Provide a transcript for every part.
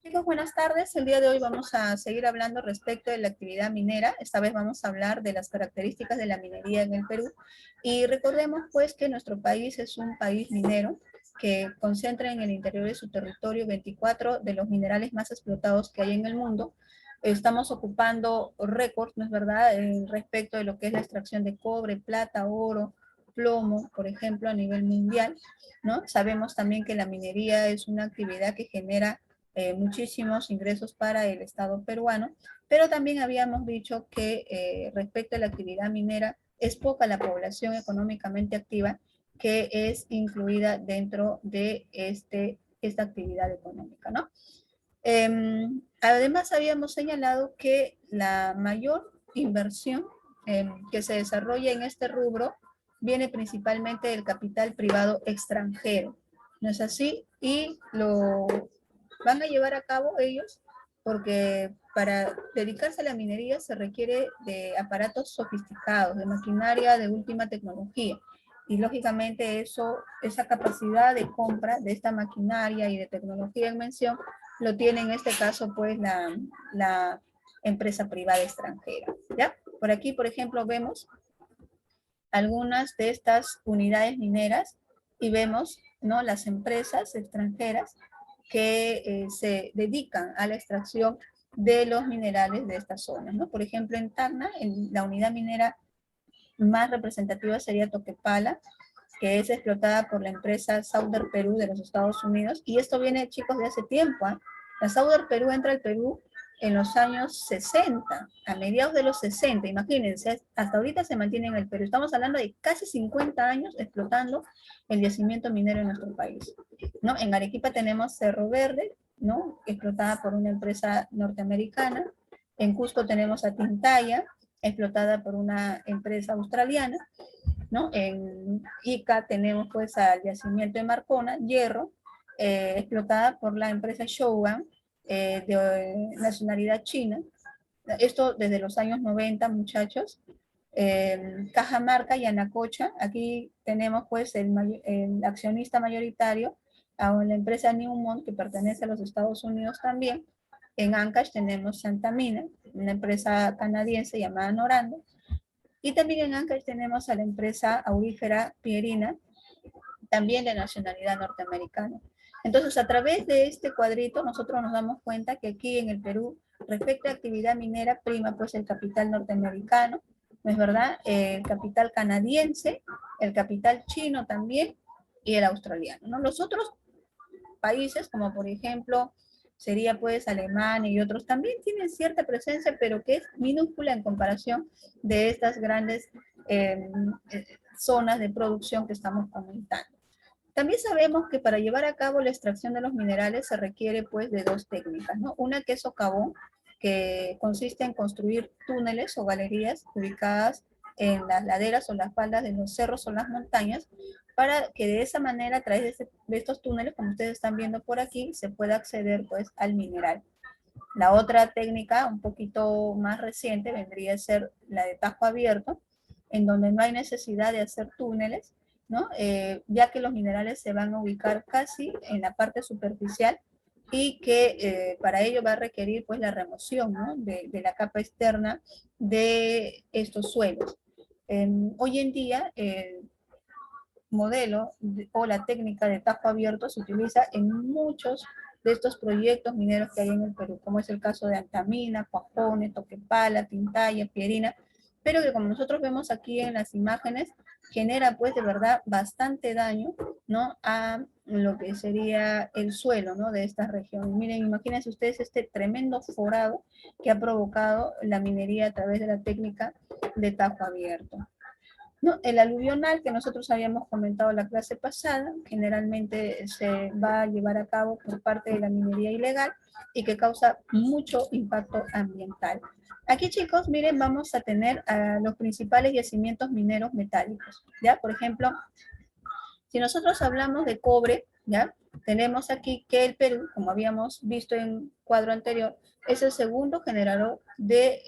Chicos, buenas tardes. El día de hoy vamos a seguir hablando respecto de la actividad minera. Esta vez vamos a hablar de las características de la minería en el Perú. Y recordemos pues que nuestro país es un país minero que concentra en el interior de su territorio 24 de los minerales más explotados que hay en el mundo. Estamos ocupando récords, ¿no es verdad?, respecto de lo que es la extracción de cobre, plata, oro, plomo, por ejemplo, a nivel mundial, ¿no? Sabemos también que la minería es una actividad que genera muchísimos ingresos para el Estado peruano, pero también habíamos dicho que respecto a la actividad minera, es poca la población económicamente activa que es incluida dentro de esta actividad económica, ¿no? Además, habíamos señalado que la mayor inversión que se desarrolla en este rubro viene principalmente del capital privado extranjero, ¿no es así? Y lo van a llevar a cabo ellos porque para dedicarse a la minería se requiere de aparatos sofisticados, de maquinaria de última tecnología. Y lógicamente esa capacidad de compra de esta maquinaria y de tecnología en mención lo tiene en este caso pues la empresa privada extranjera. ¿Ya? Por aquí, por ejemplo, vemos algunas de estas unidades mineras y vemos, ¿no?, las empresas extranjeras que se dedican a la extracción de los minerales de estas zonas, ¿no? Por ejemplo, en Tacna, en la unidad minera más representativa sería Toquepala, que es explotada por la empresa Southern Perú de los Estados Unidos. Y esto viene, chicos, de hace tiempo. ¿Eh? La Southern Perú entra al Perú en los años 60, a mediados de los 60, imagínense, hasta ahorita se mantiene en el Perú. Estamos hablando de casi 50 años explotando el yacimiento minero en nuestro país, ¿no? En Arequipa tenemos Cerro Verde, ¿no?, explotada por una empresa norteamericana. En Cusco tenemos a Tintaya, explotada por una empresa australiana, ¿no? En Ica tenemos pues al yacimiento de Marcona, hierro, explotada por la empresa Showa, de nacionalidad china. Esto desde los años 90, muchachos. Cajamarca y Anacocha, aquí tenemos pues el accionista mayoritario a la empresa Newmont, que pertenece a los Estados Unidos también. En Ancash tenemos Santa Mina, una empresa canadiense llamada Norando. Y también en Ancash tenemos a la empresa aurífera Pierina, también de nacionalidad norteamericana. Entonces, a través de este cuadrito, nosotros nos damos cuenta que aquí en el Perú, respecto a actividad minera, prima pues el capital norteamericano, ¿no es verdad? El capital canadiense, el capital chino también, y el australiano, ¿no? Los otros países, como por ejemplo sería pues Alemania y otros, también tienen cierta presencia, pero que es minúscula en comparación de estas grandes eh, zonas de producción que estamos comentando. También sabemos que para llevar a cabo la extracción de los minerales se requiere pues de dos técnicas, ¿no? Una que es socavón, que consiste en construir túneles o galerías ubicadas en las laderas o las faldas de los cerros o las montañas, para que de esa manera, a través de estos túneles, como ustedes están viendo por aquí, se pueda acceder pues al mineral. La otra técnica, un poquito más reciente, vendría a ser la de tajo abierto, en donde no hay necesidad de hacer túneles, ¿no? Ya que los minerales se van a ubicar casi en la parte superficial y que para ello va a requerir pues la remoción, ¿no?, de la capa externa de estos suelos. Hoy en día, modelo o la técnica de tajo abierto se utiliza en muchos de estos proyectos mineros que hay en el Perú, como es el caso de Antamina, Cuajone, Toquepala, Tintaya, Pierina, pero que como nosotros vemos aquí en las imágenes, genera pues de verdad bastante daño, ¿no?, a lo que sería el suelo, ¿no?, de esta región. Miren, imagínense ustedes este tremendo forado que ha provocado la minería a través de la técnica de tajo abierto. No, el aluvional que nosotros habíamos comentado la clase pasada, generalmente se va a llevar a cabo por parte de la minería ilegal y que causa mucho impacto ambiental. Aquí, chicos, miren, vamos a tener los principales yacimientos mineros metálicos, ¿ya? Por ejemplo, si nosotros hablamos de cobre, ¿ya? Tenemos aquí que el Perú, como habíamos visto en el cuadro anterior, es el segundo generador de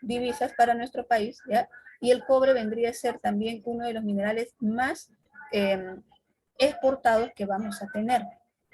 divisas para nuestro país, ¿ya? Y el cobre vendría a ser también uno de los minerales más exportados que vamos a tener,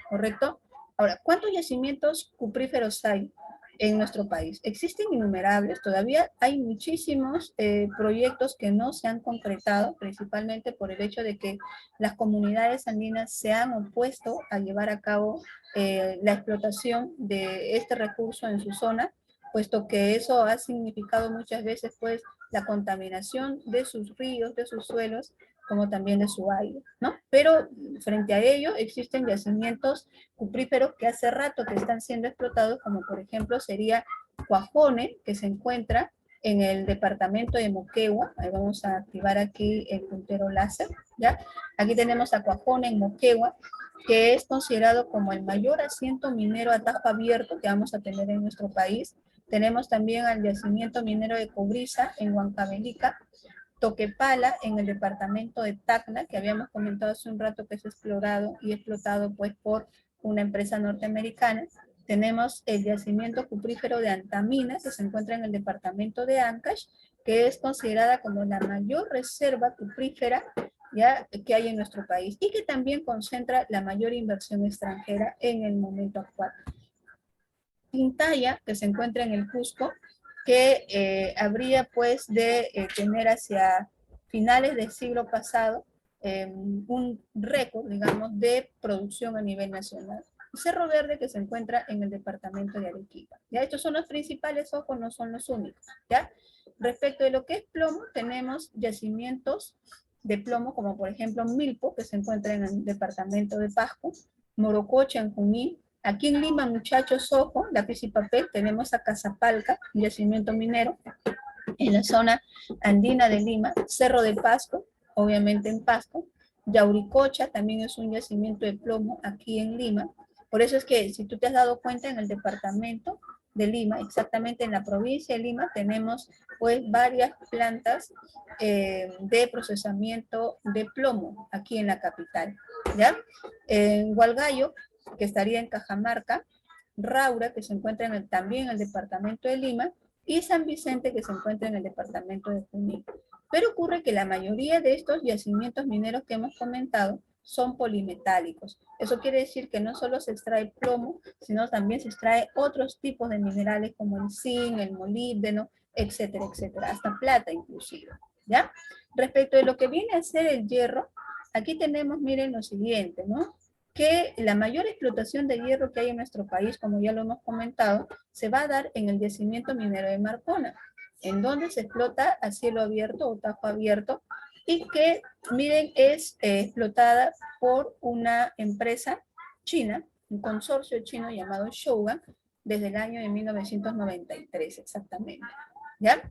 ¿correcto? Ahora, ¿cuántos yacimientos cupríferos hay en nuestro país? Existen innumerables, todavía hay muchísimos proyectos que no se han concretado, principalmente por el hecho de que las comunidades andinas se han opuesto a llevar a cabo la explotación de este recurso en su zona, puesto que eso ha significado muchas veces pues la contaminación de sus ríos, de sus suelos, como también de su aire, ¿no? Pero frente a ello existen yacimientos cupríferos que hace rato que están siendo explotados, como por ejemplo sería Cuajone, que se encuentra en el departamento de Moquegua. Ahí vamos a activar aquí el puntero láser, ¿ya? Aquí tenemos a Cuajone en Moquegua, que es considerado como el mayor asiento minero a tajo abierto que vamos a tener en nuestro país. Tenemos también al yacimiento minero de Cobriza en Huancavelica, Toquepala en el departamento de Tacna, que habíamos comentado hace un rato que es explorado y explotado pues por una empresa norteamericana. Tenemos el yacimiento cuprífero de Antamina, que se encuentra en el departamento de Ancash, que es considerada como la mayor reserva cuprífera ya que hay en nuestro país y que también concentra la mayor inversión extranjera en el momento actual. Pintaya, que se encuentra en el Cusco, que habría pues de tener hacia finales del siglo pasado un récord, digamos, de producción a nivel nacional. Cerro Verde, que se encuentra en el departamento de Arequipa. ¿Ya? Estos son los principales, ojo, no son los únicos. ¿Ya? Respecto de lo que es plomo, tenemos yacimientos de plomo, como por ejemplo Milpo, que se encuentra en el departamento de Pasco, Morococha en Junín. Aquí en Lima, muchachos, ojo, lápiz y papel, tenemos a Cazapalca, un yacimiento minero, en la zona andina de Lima, Cerro de Pasco, obviamente en Pasco, Yauricocha también es un yacimiento de plomo aquí en Lima. Por eso es que, si tú te has dado cuenta, en el departamento de Lima, exactamente en la provincia de Lima, tenemos pues varias plantas de procesamiento de plomo aquí en la capital, ¿ya? En Hualgayo, que estaría en Cajamarca, Raura, que se encuentra también en el departamento de Lima, y San Vicente, que se encuentra en el departamento de Junín. Pero ocurre que la mayoría de estos yacimientos mineros que hemos comentado son polimetálicos. Eso quiere decir que no solo se extrae plomo, sino también se extrae otros tipos de minerales como el zinc, el molibdeno, etcétera, etcétera, hasta plata inclusive, ¿ya? Respecto de lo que viene a ser el hierro, aquí tenemos, miren lo siguiente, ¿no? Que la mayor explotación de hierro que hay en nuestro país, como ya lo hemos comentado, se va a dar en el yacimiento minero de Marcona, en donde se explota a cielo abierto o tajo abierto y que, miren, es explotada por una empresa china, un consorcio chino llamado Shougang, desde el año de 1993 exactamente, ¿ya?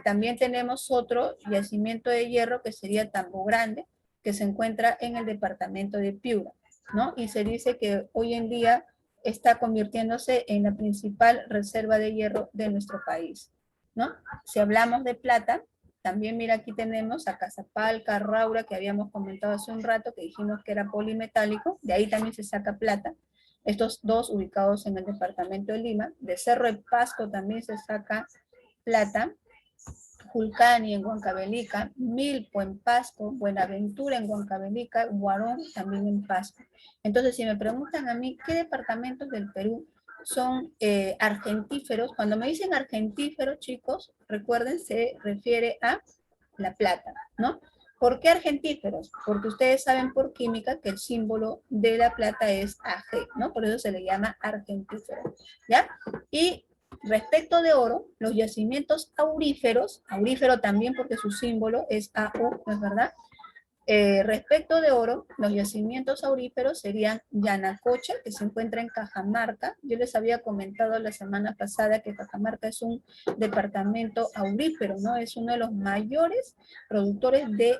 También tenemos otro yacimiento de hierro que sería Tambo Grande, que se encuentra en el departamento de Piura, ¿no? Y se dice que hoy en día está convirtiéndose en la principal reserva de hierro de nuestro país, ¿no? Si hablamos de plata, también mira aquí tenemos a Cazapalca, Raura, que habíamos comentado hace un rato, que dijimos que era polimetálico, de ahí también se saca plata. Estos dos ubicados en el departamento de Lima. De Cerro de Pasco también se saca plata. Julcani en Huancavelica, Milpo en Pasco, Buenaventura en Huancavelica, Huarón también en Pasco. Entonces, si me preguntan a mí qué departamentos del Perú son argentíferos, cuando me dicen argentíferos, chicos, recuerden, se refiere a la plata, ¿no? ¿Por qué argentíferos? Porque ustedes saben por química que el símbolo de la plata es Ag, ¿no? Por eso se le llama argentífero, ¿ya? Y respecto de oro, los yacimientos auríferos, aurífero también porque su símbolo es AU, ¿no es verdad? Respecto de oro, los yacimientos auríferos serían Yanacocha, que se encuentra en Cajamarca. Yo les había comentado la semana pasada que Cajamarca es un departamento aurífero, ¿no? Es uno de los mayores productores de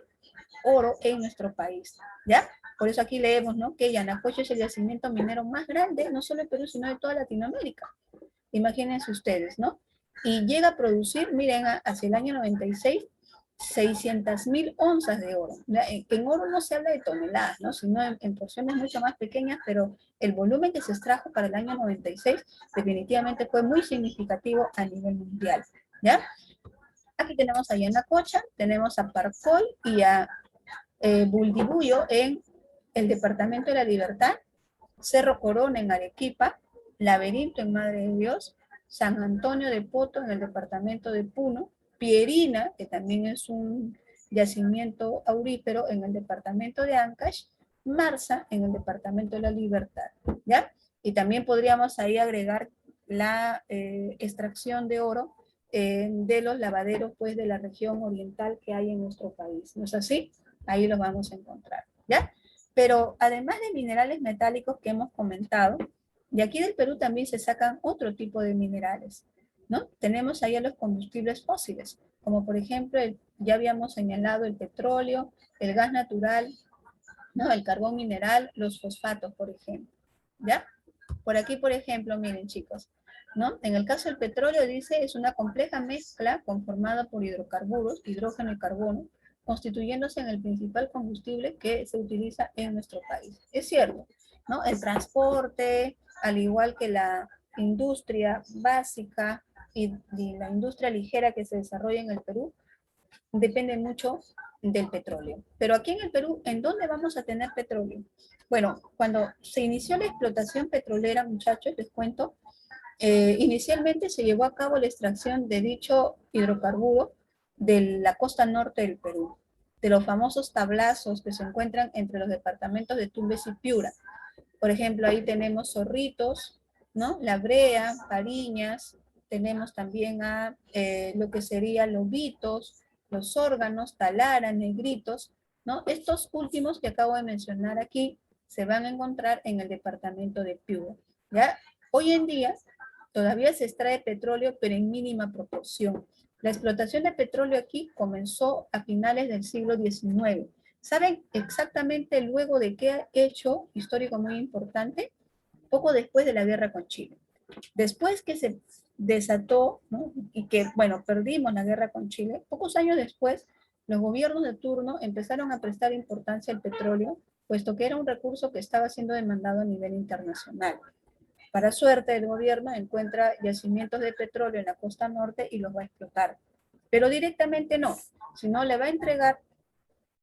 oro en nuestro país, ¿ya? Por eso aquí leemos, ¿no? Que Yanacocha es el yacimiento minero más grande, no solo de Perú, sino de toda Latinoamérica. Imagínense ustedes, ¿no? Y llega a producir, miren, hacia el año 96, 600.000 onzas de oro. En oro no se habla de toneladas, ¿no? Sino en porciones mucho más pequeñas, pero el volumen que se extrajo para el año 96 definitivamente fue muy significativo a nivel mundial, ¿ya? Aquí tenemos a Yanacocha, tenemos a Parcoy y a Buldibuyo en el departamento de La Libertad, Cerro Corona en Arequipa, Laberinto en Madre de Dios, San Antonio de Poto en el departamento de Puno, Pierina, que también es un yacimiento aurífero en el departamento de Ancash, Marsa en el departamento de La Libertad, ¿ya? Y también podríamos ahí agregar la extracción de oro de los lavaderos pues de la región oriental que hay en nuestro país, ¿no es así? Ahí los vamos a encontrar, ¿ya? Pero además de minerales metálicos que hemos comentado, de aquí del Perú también se sacan otro tipo de minerales, ¿no? Tenemos ahí a los combustibles fósiles, como por ejemplo, ya habíamos señalado el petróleo, el gas natural, ¿no? El carbón mineral, los fosfatos, por ejemplo, ¿ya? Por aquí, por ejemplo, miren chicos, ¿no? En el caso del petróleo, dice, es una compleja mezcla conformada por hidrocarburos, hidrógeno y carbono, constituyéndose en el principal combustible que se utiliza en nuestro país. Es cierto, ¿no? El transporte, al igual que la industria básica y la industria ligera que se desarrolla en el Perú, depende mucho del petróleo. Pero aquí en el Perú, ¿en dónde vamos a tener petróleo? Bueno, cuando se inició la explotación petrolera, muchachos, les cuento, inicialmente se llevó a cabo la extracción de dicho hidrocarburo de la costa norte del Perú, de los famosos tablazos que se encuentran entre los departamentos de Tumbes y Piura. Por ejemplo, ahí tenemos Zorritos, ¿no? La Brea, Pariñas, tenemos también a lo que serían Lobitos, los órganos, Talara, Negritos, ¿no? Estos últimos que acabo de mencionar aquí se van a encontrar en el departamento de Piura, ¿ya? Hoy en día todavía se extrae petróleo, pero en mínima proporción. La explotación de petróleo aquí comenzó a finales del siglo XIX. ¿Saben exactamente luego de qué hecho histórico muy importante? Poco después de la guerra con Chile. Después que se desató, ¿no? Y que, bueno, perdimos la guerra con Chile, pocos años después, los gobiernos de turno empezaron a prestar importancia al petróleo, puesto que era un recurso que estaba siendo demandado a nivel internacional. Para suerte, el gobierno encuentra yacimientos de petróleo en la costa norte y los va a explotar. Pero directamente no, sino le va a entregar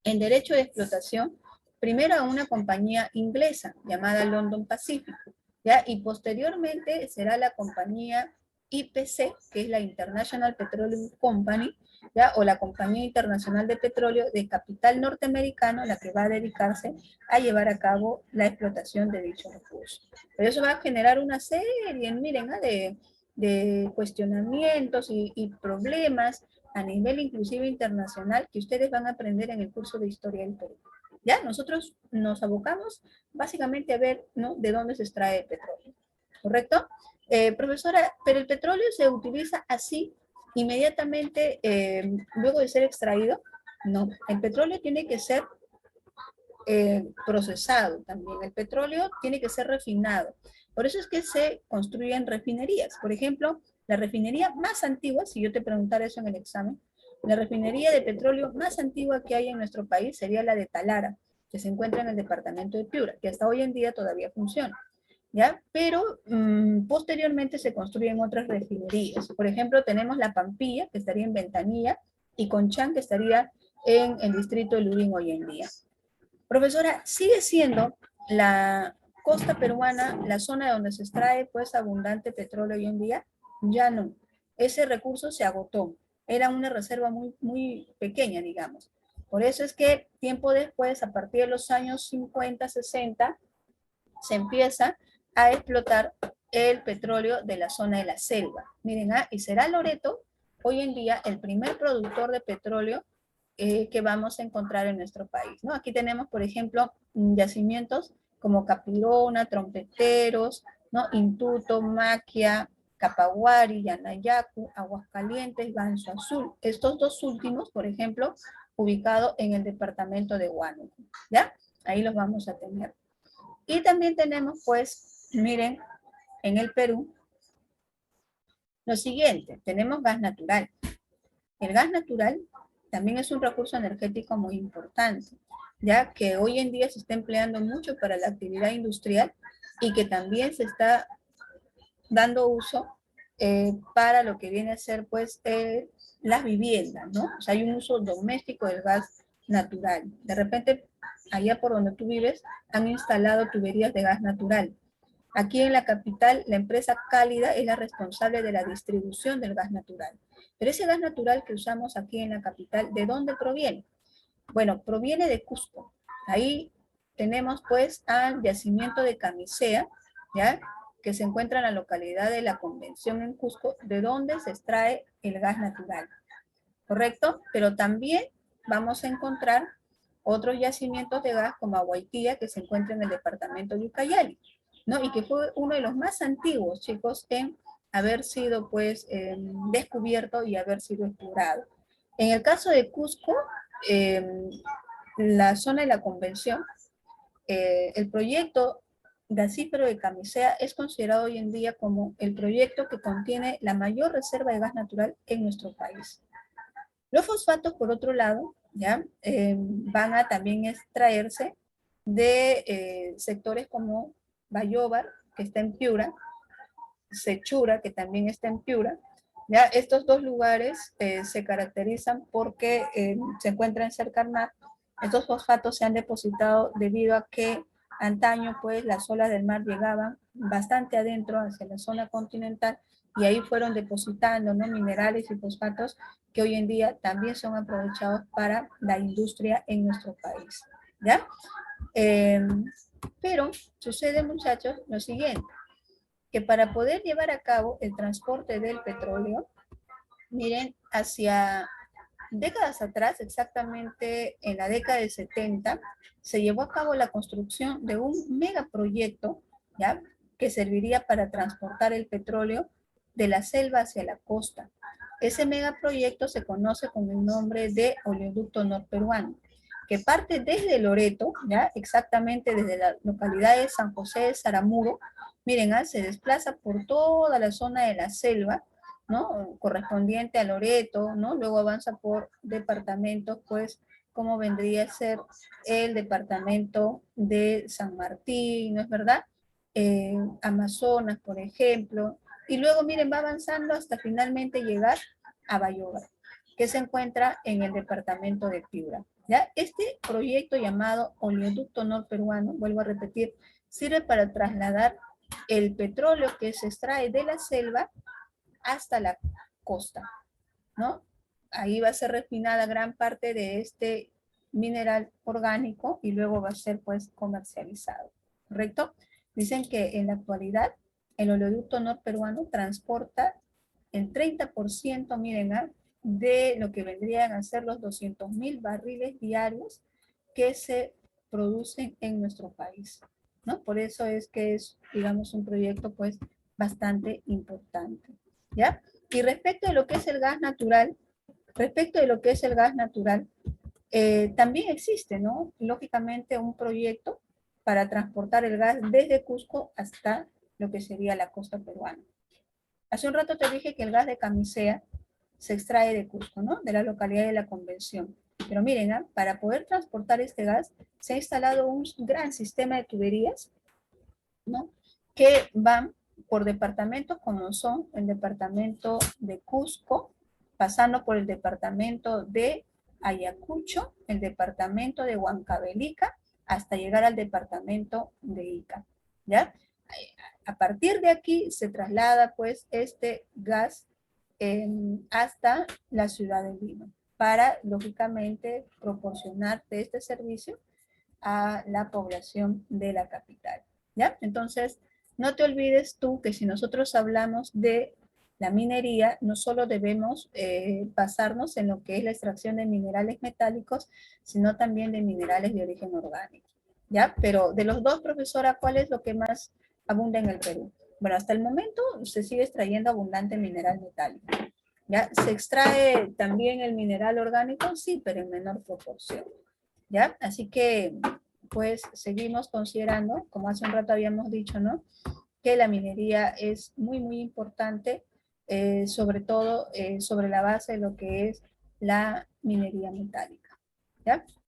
en derecho de explotación primero a una compañía inglesa llamada London Pacific, ¿ya? Y posteriormente será la compañía IPC, que es la International Petroleum Company, ¿ya? O la Compañía Internacional de Petróleo de capital norteamericano, la que va a dedicarse a llevar a cabo la explotación de dichos recursos. Pero eso va a generar una serie, miren, de cuestionamientos y problemas a nivel inclusive internacional que ustedes van a aprender en el curso de Historia del Perú. Ya, nosotros nos abocamos básicamente a ver, ¿no?, de dónde se extrae el petróleo, ¿correcto? Profesora, pero el petróleo se utiliza así inmediatamente luego de ser extraído. No, el petróleo tiene que ser procesado también. El petróleo tiene que ser refinado. Por eso es que se construyen refinerías. Por ejemplo, la refinería más antigua, si yo te preguntara eso en el examen, la refinería de petróleo más antigua que hay en nuestro país sería la de Talara, que se encuentra en el departamento de Piura, que hasta hoy en día todavía funciona, ¿ya? Pero posteriormente se construyen otras refinerías. Por ejemplo, tenemos la Pampilla, que estaría en Ventanilla, y Conchán, que estaría en el distrito de Lurín hoy en día. Profesora, ¿sigue siendo la costa peruana la zona donde se extrae pues abundante petróleo hoy en día? Ya no. Ese recurso se agotó. Era una reserva muy, muy pequeña, digamos. Por eso es que tiempo después, a partir de los años 50, 60, se empieza a explotar el petróleo de la zona de la selva. Miren, y será Loreto hoy en día el primer productor de petróleo que vamos a encontrar en nuestro país, ¿no? Aquí tenemos, por ejemplo, yacimientos como Capirona, Trompeteros, ¿no? Intuto, Maquia, Capaguari, Yanayacu, Aguascalientes, Ganso Azul. Estos dos últimos, por ejemplo, ubicados en el departamento de Huánuco, ¿ya? Ahí los vamos a tener. Y también tenemos, pues, miren, en el Perú, lo siguiente, tenemos gas natural. El gas natural también es un recurso energético muy importante, ya que hoy en día se está empleando mucho para la actividad industrial y que también se está dando uso para lo que viene a ser, pues, las viviendas, ¿no? O sea, hay un uso doméstico del gas natural. De repente allá por donde tú vives, han instalado tuberías de gas natural. Aquí en la capital, la empresa Cálida es la responsable de la distribución del gas natural. Pero ese gas natural que usamos aquí en la capital, ¿de dónde proviene? Bueno, proviene de Cusco. Ahí tenemos pues al yacimiento de Camisea, ¿ya? Que se encuentra en la localidad de La Convención en Cusco, de donde se extrae el gas natural. ¿Correcto? Pero también vamos a encontrar otros yacimientos de gas como Aguaitía, que se encuentra en el departamento de Ucayali, ¿no? Y que fue uno de los más antiguos, chicos, en haber sido, pues, descubierto y haber sido explorado. En el caso de Cusco, eh, la zona de la Convención, el proyecto gasífero de Camisea es considerado hoy en día como el proyecto que contiene la mayor reserva de gas natural en nuestro país. Los fosfatos, por otro lado, ¿ya? Van a también extraerse de sectores como Bayóvar, que está en Piura, Sechura, que también está en Piura. ¿Ya? Estos dos lugares se caracterizan porque se encuentran cerca al mar. Estos fosfatos se han depositado debido a que antaño pues las olas del mar llegaban bastante adentro hacia la zona continental y ahí fueron depositando, ¿no?, minerales y fosfatos que hoy en día también son aprovechados para la industria en nuestro país. ¿Ya? Pero sucede, muchachos, lo siguiente, que para poder llevar a cabo el transporte del petróleo, miren, hacia décadas atrás, exactamente en la década del 70, se llevó a cabo la construcción de un megaproyecto, ¿ya?, que serviría para transportar el petróleo de la selva hacia la costa. Ese megaproyecto se conoce con el nombre de Oleoducto Norperuano, que parte desde Loreto, ¿ya?, exactamente desde la localidad de San José de Saramuro. Miren, se desplaza por toda la zona de la selva, ¿no?, correspondiente a Loreto, ¿no? Luego avanza por departamentos, pues, como vendría a ser el departamento de San Martín, ¿no es verdad? Amazonas, por ejemplo, y luego, miren, va avanzando hasta finalmente llegar a Bayóvar, que se encuentra en el departamento de Piura. ¿Ya? Este proyecto llamado Oleoducto Norperuano, vuelvo a repetir, sirve para trasladar el petróleo que se extrae de la selva hasta la costa, ¿no? Ahí va a ser refinada gran parte de este mineral orgánico y luego va a ser pues comercializado, ¿correcto? Dicen que en la actualidad el oleoducto norperuano transporta el 30%, miren, de lo que vendrían a ser los 200.000 barriles diarios que se producen en nuestro país, ¿no? Por eso es que es, digamos, un proyecto pues bastante importante, ¿ya? Y respecto de lo que es el gas natural, también existe, ¿no?, lógicamente un proyecto para transportar el gas desde Cusco hasta lo que sería la costa peruana. Hace un rato te dije que el gas de Camisea se extrae de Cusco, ¿no?, de la localidad de La Convención. Pero miren, para poder transportar este gas se ha instalado un gran sistema de tuberías, ¿no?, que van por departamentos como son el departamento de Cusco, pasando por el departamento de Ayacucho, el departamento de Huancavelica, hasta llegar al departamento de Ica, ¿ya? A partir de aquí se traslada pues este gas hasta la ciudad de Lima, para lógicamente proporcionar este servicio a la población de la capital, ¿ya? Entonces, no te olvides tú que si nosotros hablamos de la minería, no solo debemos basarnos en lo que es la extracción de minerales metálicos, sino también de minerales de origen orgánico, ¿ya? Pero de los dos, profesora, ¿cuál es lo que más abunda en el Perú? Bueno, hasta el momento se sigue extrayendo abundante mineral metálico, ¿ya? ¿Se extrae también el mineral orgánico? Sí, pero en menor proporción, ¿ya? Así que, pues, seguimos considerando, como hace un rato habíamos dicho, ¿no?, que la minería es muy, muy importante, sobre todo sobre la base de lo que es la minería metálica, ¿ya?